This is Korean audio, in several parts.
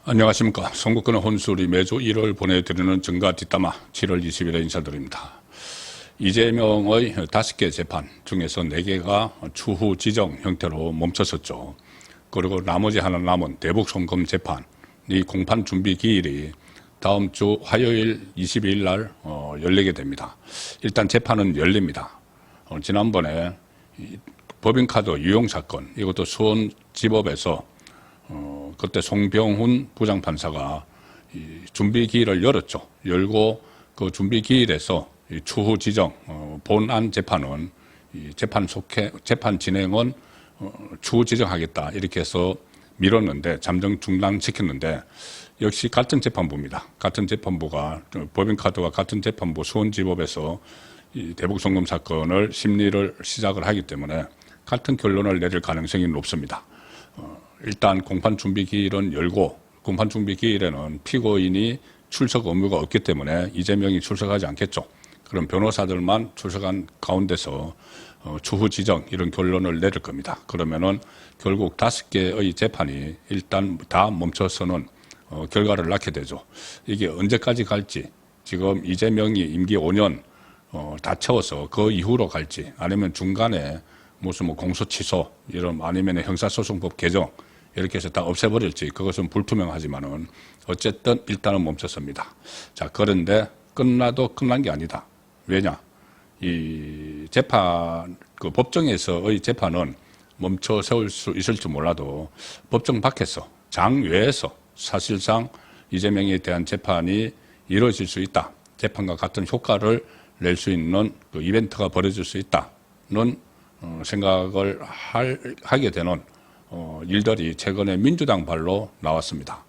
안녕하십니까. 선거권의 혼술이 매주 1월 보내드리는 정가 뒷담화 7월 20일에 인사드립니다. 이재명의 5개 재판 중에서 4개가 추후 지정 형태로 멈췄었죠. 그리고 나머지 하나 남은 대북송금 재판, 이 공판 준비 기일이 다음 주 화요일 22일 날 열리게 됩니다. 일단 재판은 열립니다. 지난번에 법인카드 유용 사건, 이것도 수원지법에서 그때 송병훈 부장판사가 준비 기일을 열었죠. 열고 그 준비 기일에서 추후 지정 본안 재판은 재판 진행은 추후 지정하겠다 이렇게 해서 미뤘는데 잠정 중단시켰는데 역시 같은 재판부입니다. 같은 재판부가 법인카드와 같은 재판부 수원지법에서 이 대북송금 사건을 심리를 시작을 하기 때문에 같은 결론을 내릴 가능성이 높습니다. 일단 공판 준비 기일은 열고 공판 준비 기일에는 피고인이 출석 의무가 없기 때문에 이재명이 출석하지 않겠죠. 그럼 변호사들만 출석한 가운데서 추후 지정 이런 결론을 내릴 겁니다. 그러면은 결국 5개의 재판이 일단 다 멈춰서는 결과를 낳게 되죠. 이게 언제까지 갈지, 지금 이재명이 임기 5년 다 채워서 그 이후로 갈지, 아니면 중간에 무슨 공소 취소 이런, 아니면 형사소송법 개정 이렇게 해서 다 없애버릴지, 그것은 불투명하지만은 어쨌든 일단은 멈췄습니다. 자, 그런데 끝나도 끝난 게 아니다. 왜냐? 이 재판, 그 법정에서의 재판은 멈춰 세울 수 있을지 몰라도 법정 밖에서, 장 외에서 사실상 이재명에 대한 재판이 이루어질 수 있다. 재판과 같은 효과를 낼 수 있는 그 이벤트가 벌어질 수 있다는 생각을 하게 되는 일들이 최근에 민주당 발로 나왔습니다.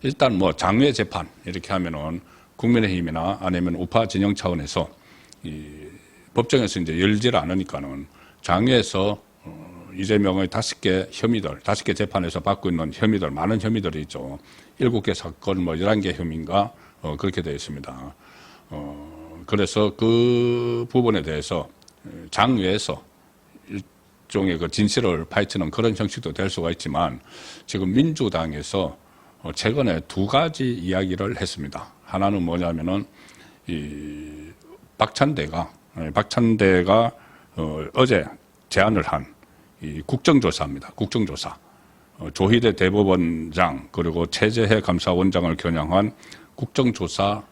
일단 장외 재판 이렇게 하면은 국민의힘이나 아니면 우파 진영 차원에서 법정에서 이제 열질 않으니까는 장외에서 이재명의 5개 혐의들, 5개 재판에서 받고 있는 혐의들, 많은 혐의들이 있죠. 7개 사건 11개 혐의인가 그렇게 되어 있습니다. 그래서 그 부분에 대해서 장외에서 일종의 그 진실을 파헤치는 그런 형식도 될 수가 있지만, 지금 민주당에서 최근에 2가지 이야기를 했습니다. 하나는 뭐냐면은 박찬대가 어제 제안을 한 이 국정조사입니다. 국정조사. 조희대 대법원장 그리고 최재해 감사원장을 겨냥한 국정조사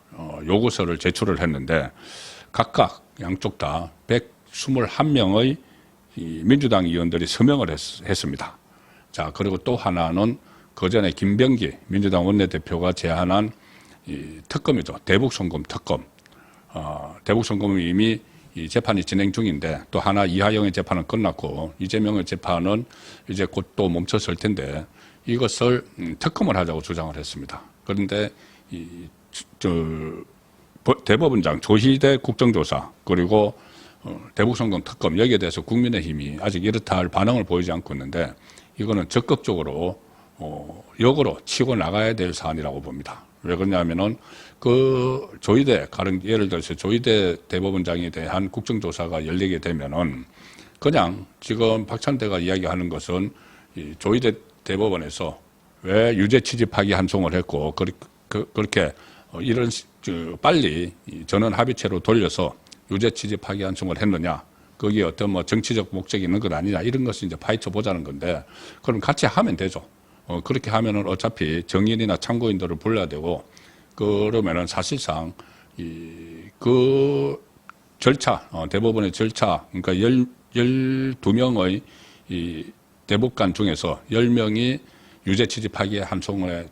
요구서를 제출을 했는데, 각각 양쪽 다 121명의 민주당 의원들이 서명을 했습니다. 자, 그리고 또 하나는 그 전에 김병기 민주당 원내대표가 제안한 이 특검이죠. 대북송금 특검. 대북송금이 이미 이 재판이 진행 중인데, 또 하나 이하영의 재판은 끝났고 이재명의 재판은 이제 곧 또 멈췄을 텐데, 이것을 특검을 하자고 주장을 했습니다. 그런데 대법원장 조희대 국정조사 그리고 대북송금 특검, 여기에 대해서 국민의힘이 아직 이렇다 할 반응을 보이지 않고 있는데, 이거는 적극적으로 역으로 치고 나가야 될 사안이라고 봅니다. 왜 그러냐면은 그 조희대, 예를 들어서 조희대 대법원장에 대한 국정조사가 열리게 되면은, 그냥 지금 박찬대가 이야기하는 것은 이 조희대 대법원에서 왜 유죄 취집하기 한송을 했고 그렇게 이런 빨리 전원 합의체로 돌려서 유죄 취집하기 한송을 했느냐, 거기에 어떤 정치적 목적이 있는 것 아니냐, 이런 것을 이제 파헤쳐 보자는 건데, 그럼 같이 하면 되죠. 그렇게 하면은 어차피 정인이나 참고인들을 불러야 되고, 그러면은 사실상 그 절차, 대법원의 절차, 그러니까 12명의 이 대법관 중에서 10명이 유죄 취집하기에 한송에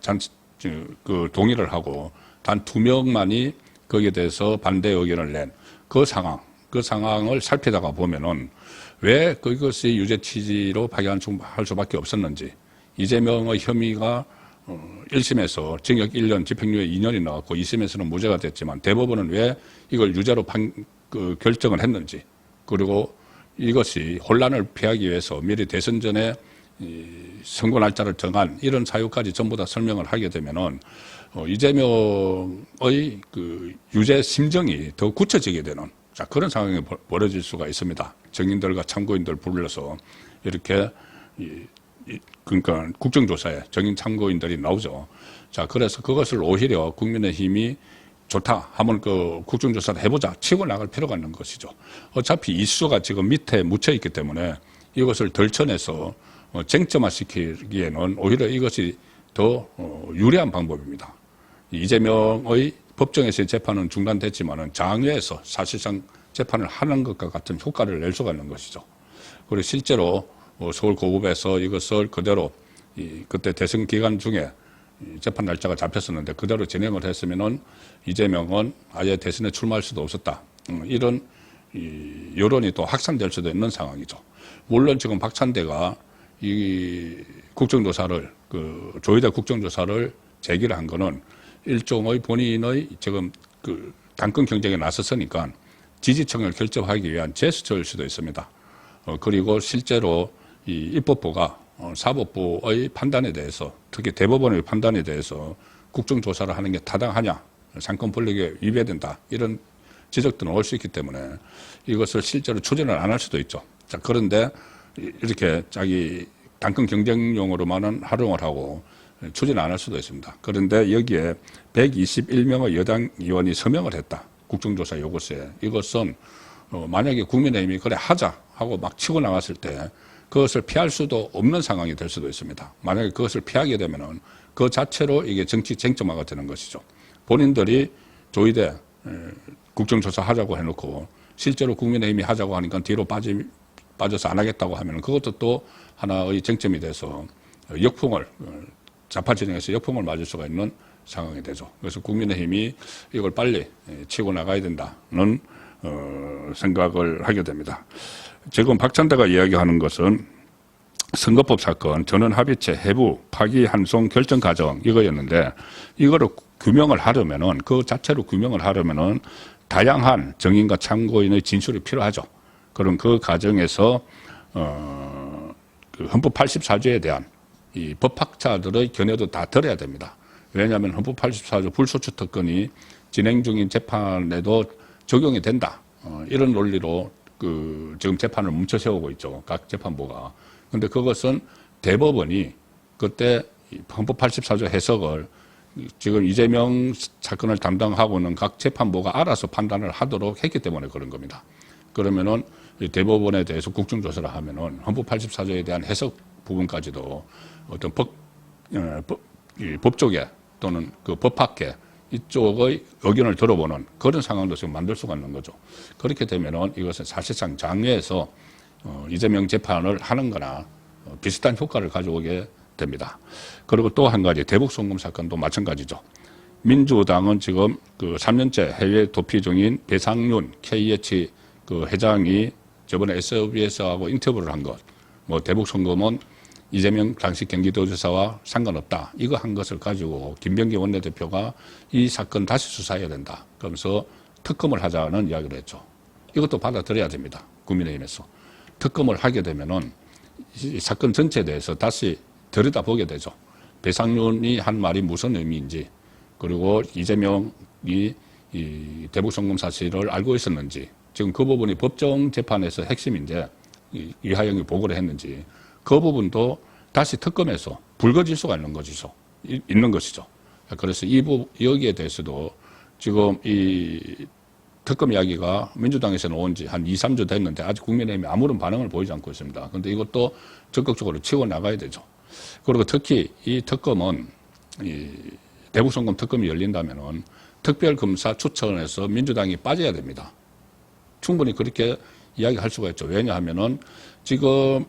그 동의를 하고, 단 2명만이 거기에 대해서 반대 의견을 낸 그 상황을 살피다가 보면은 왜 그것이 유죄 취지로 파기환송할 수밖에 없었는지, 이재명의 혐의가 1심에서 징역 1년, 집행유예 2년이 나왔고 2심에서는 무죄가 됐지만 대법원은 왜 이걸 유죄로 결정을 했는지, 그리고 이것이 혼란을 피하기 위해서 미리 대선 전에 선고 날짜를 정한 이런 사유까지 전부 다 설명을 하게 되면은 이재명의 그 유죄 심정이 더 굳혀지게 되는, 자, 그런 상황이 벌어질 수가 있습니다. 증인들과 참고인들 불러서 이렇게 그러니까 국정조사에 정인 참고인들이 나오죠. 자, 그래서 그것을 오히려 국민의힘이 좋다 하면 그 국정조사를 해보자 치고 나갈 필요가 있는 것이죠. 어차피 이슈가 지금 밑에 묻혀 있기 때문에 이것을 덜쳐내서 쟁점화시키기에는 오히려 이것이 더 유리한 방법입니다. 이재명의 법정에서의 재판은 중단됐지만은 장외에서 사실상 재판을 하는 것과 같은 효과를 낼 수가 있는 것이죠. 그리고 실제로 서울 고급에서 이것을 그대로 그때 대선 기간 중에 재판 날짜가 잡혔었는데 그대로 진행을 했으면은 이재명은 아예 대선에 출마할 수도 없었다. 이런 여론이 또 확산될 수도 있는 상황이죠. 물론 지금 박찬대가 이 국정조사를 조희대 국정조사를 제기를 한 거는 일종의 본인의 지금 당권 경쟁에 나섰으니까 지지층을 결집하기 위한 제스처일 수도 있습니다. 그리고 실제로 이 입법부가 사법부의 판단에 대해서 특히 대법원의 판단에 대해서 국정조사를 하는 게 타당하냐, 상권 분립에 위배된다 이런 지적들은 올 수 있기 때문에 이것을 실제로 추진을 안 할 수도 있죠. 자, 그런데 이렇게 자기 당권 경쟁용으로만은 활용을 하고 추진 안 할 수도 있습니다. 그런데 여기에 121명의 여당 의원이 서명을 했다. 국정조사 요구서에. 이것은 만약에 국민의힘이 그래 하자 하고 막 치고 나갔을 때 그것을 피할 수도 없는 상황이 될 수도 있습니다. 만약에 그것을 피하게 되면은 그 자체로 이게 정치 쟁점화가 되는 것이죠. 본인들이 조희대 국정조사 하자고 해놓고 실제로 국민의힘이 하자고 하니까 뒤로 빠져서 안 하겠다고 하면 그것도 또 하나의 쟁점이 돼서 역풍을 좌파 진영에서 역풍을 맞을 수가 있는 상황이 되죠. 그래서 국민의힘이 이걸 빨리 치고 나가야 된다는 생각을 하게 됩니다. 지금 박찬대가 이야기하는 것은 선거법 사건, 전원합의체, 해부, 파기, 환송, 결정 과정 이거였는데 이거를 규명을 하려면은 그 자체로 규명을 하려면은 다양한 정인과 참고인의 진술이 필요하죠. 그럼 그 과정에서 그 헌법 84조에 대한 이 법학자들의 견해도 다 들어야 됩니다. 왜냐하면 헌법 84조 불소추 특권이 진행 중인 재판에도 적용이 된다. 이런 논리로 지금 재판을 멈춰 세우고 있죠. 각 재판부가. 근데 그것은 대법원이 그때 헌법 84조 해석을 지금 이재명 사건을 담당하고 있는 각 재판부가 알아서 판단을 하도록 했기 때문에 그런 겁니다. 그러면은 대법원에 대해서 국정조사를 하면은 헌법 84조에 대한 해석 부분까지도 어떤 법조계 또는 그 법학계 이쪽의 의견을 들어보는 그런 상황도 지금 만들 수가 있는 거죠. 그렇게 되면은 이것은 사실상 장외에서 이재명 재판을 하는 거나 비슷한 효과를 가져오게 됩니다. 그리고 또 한 가지 대북 송금 사건도 마찬가지죠. 민주당은 지금 3년째 해외 도피 중인 배상윤 KH 회장이 저번에 SBS하고 인터뷰를 한 것, 대북 송금은 이재명 당시 경기도지사와 상관없다. 이거 한 것을 가지고 김병기 원내대표가 이 사건 다시 수사해야 된다. 그러면서 특검을 하자는 이야기를 했죠. 이것도 받아들여야 됩니다. 국민의힘에서. 특검을 하게 되면은 이 사건 전체에 대해서 다시 들여다보게 되죠. 배상윤이 한 말이 무슨 의미인지, 그리고 이재명이 이 대북 송금 사실을 알고 있었는지, 지금 그 부분이 법정 재판에서 핵심인데 이하영이 보고를 했는지 그 부분도 다시 특검에서 불거질 수가 있는 것이죠. 그래서 여기에 대해서도 지금 이 특검 이야기가 민주당에서 나온 지 한 2, 3주 됐는데 아직 국민의힘이 아무런 반응을 보이지 않고 있습니다. 그런데 이것도 적극적으로 치고 나가야 되죠. 그리고 특히 이 특검은 대북송금 특검이 열린다면은 특별검사 추천에서 민주당이 빠져야 됩니다. 충분히 그렇게 이야기할 수가 있죠. 왜냐하면은 지금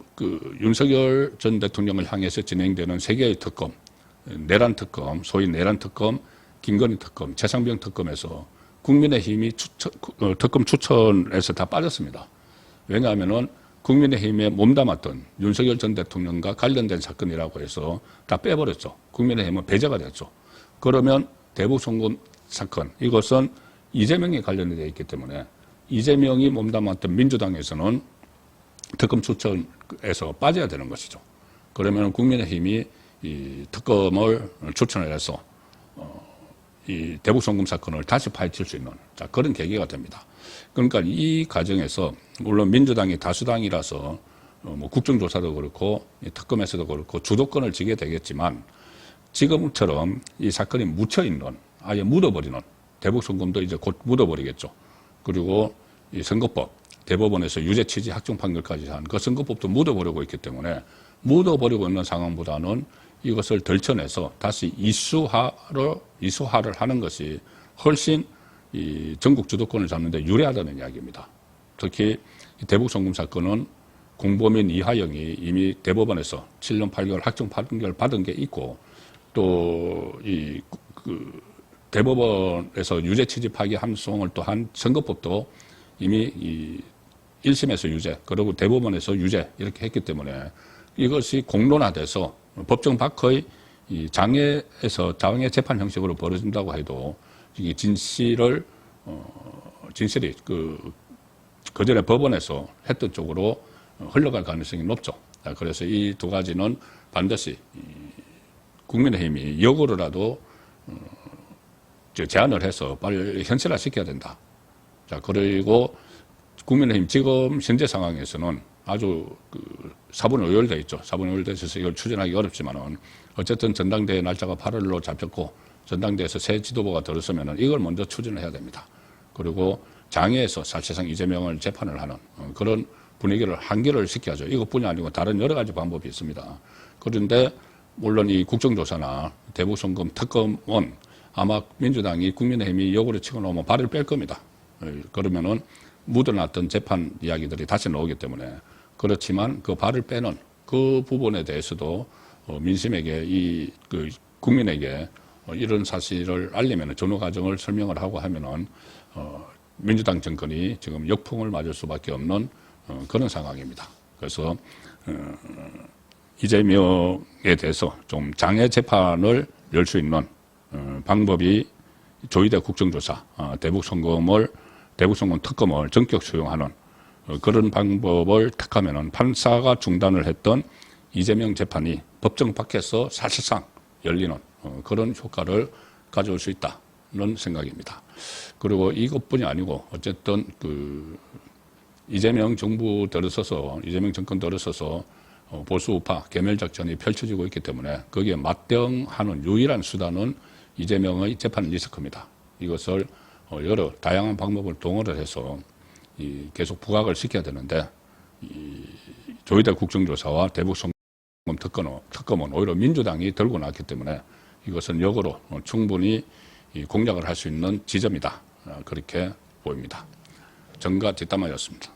윤석열 전 대통령을 향해서 진행되는 세 개의 특검, 내란 특검, 소위 내란 특검, 김건희 특검, 최상병 특검에서 국민의힘이 특검 추천에서 다 빠졌습니다. 왜냐하면은 국민의힘에 몸담았던 윤석열 전 대통령과 관련된 사건이라고 해서 다 빼버렸죠. 국민의힘은 배제가 됐죠. 그러면 대북 송금 사건, 이것은 이재명이 관련되어 있기 때문에 이재명이 몸담았던 민주당에서는 특검 추천에서 빠져야 되는 것이죠. 그러면 국민의힘이 이 특검을 추천을 해서 이 대북 송금 사건을 다시 파헤칠 수 있는 그런 계기가 됩니다. 그러니까 이 과정에서 물론 민주당이 다수당이라서 뭐 국정조사도 그렇고 특검에서도 그렇고 주도권을 쥐게 되겠지만 지금처럼 이 사건이 묻혀있는 아예 묻어버리는 대북송금도 이제 곧 묻어버리겠죠. 그리고 이 선거법 대법원에서 유죄 취지 확정 판결까지 한 그 선거법도 묻어버리고 있기 때문에 묻어버리고 있는 상황보다는 이것을 덜쳐내서 다시 이수화를 하는 것이 훨씬 이 전국 주도권을 잡는 데 유리하다는 이야기입니다. 특히 대북송금 사건은 공범인 이하영이 이미 대법원에서 7년 8개월 확정 판결 받은 게 있고 또 대법원에서 유죄 취지 파기 함송을 또 한 선거법도 이미 1심에서 유죄 그리고 대법원에서 유죄 이렇게 했기 때문에 이것이 공론화돼서 법정 밖의 장외에서 장외 재판 형식으로 벌어진다고 해도 이 진실이 그전에 법원에서 했던 쪽으로 흘러갈 가능성이 높죠. 그래서 이 두 가지는 반드시 국민의힘이 역으로라도 제안을 해서 빨리 현실화 시켜야 된다. 자, 그리고 국민의힘 지금 현재 상황에서는 아주 사분이 오열되어 있죠. 사분이 오열되어 있어서 이걸 추진하기 어렵지만은 어쨌든 전당대회 날짜가 8월로 잡혔고 전당대회에서 새 지도부가 들어서면은 이걸 먼저 추진을 해야 됩니다. 그리고 장외에서 사실상 이재명을 재판을 하는 그런 분위기를 한결을 시켜야죠. 이것뿐이 아니고 다른 여러 가지 방법이 있습니다. 그런데 물론 이 국정조사나 대북송금 특검은 아마 민주당이 국민의힘이 역으로 치고 나오면 발을 뺄 겁니다. 그러면은 묻어놨던 재판 이야기들이 다시 나오기 때문에 그렇지만 그 발을 빼는 그 부분에 대해서도 민심에게 국민에게 이런 사실을 알리면 전후 과정을 설명을 하고 하면은 민주당 정권이 지금 역풍을 맞을 수밖에 없는 그런 상황입니다. 그래서 이재명에 대해서 좀 장애 재판을 열 수 있는 방법이 조희대 국정조사, 대북송금 특검을 전격 수용하는 그런 방법을 택하면은 판사가 중단을 했던 이재명 재판이 법정 밖에서 사실상 열리는 그런 효과를 가져올 수 있다는 생각입니다. 그리고 이것뿐이 아니고 어쨌든 이재명 정권 들어서서 보수 우파 개멸 작전이 펼쳐지고 있기 때문에 거기에 맞대응하는 유일한 수단은 이재명의 재판 리스크입니다. 이것을 여러 다양한 방법을 동원을 해서 계속 부각을 시켜야 되는데 조희대 국정조사와 대북송금 특검은 오히려 민주당이 들고 나왔기 때문에 이것은 역으로 충분히 공략을 할 수 있는 지점이다. 그렇게 보입니다. 정가 뒷담화였습니다.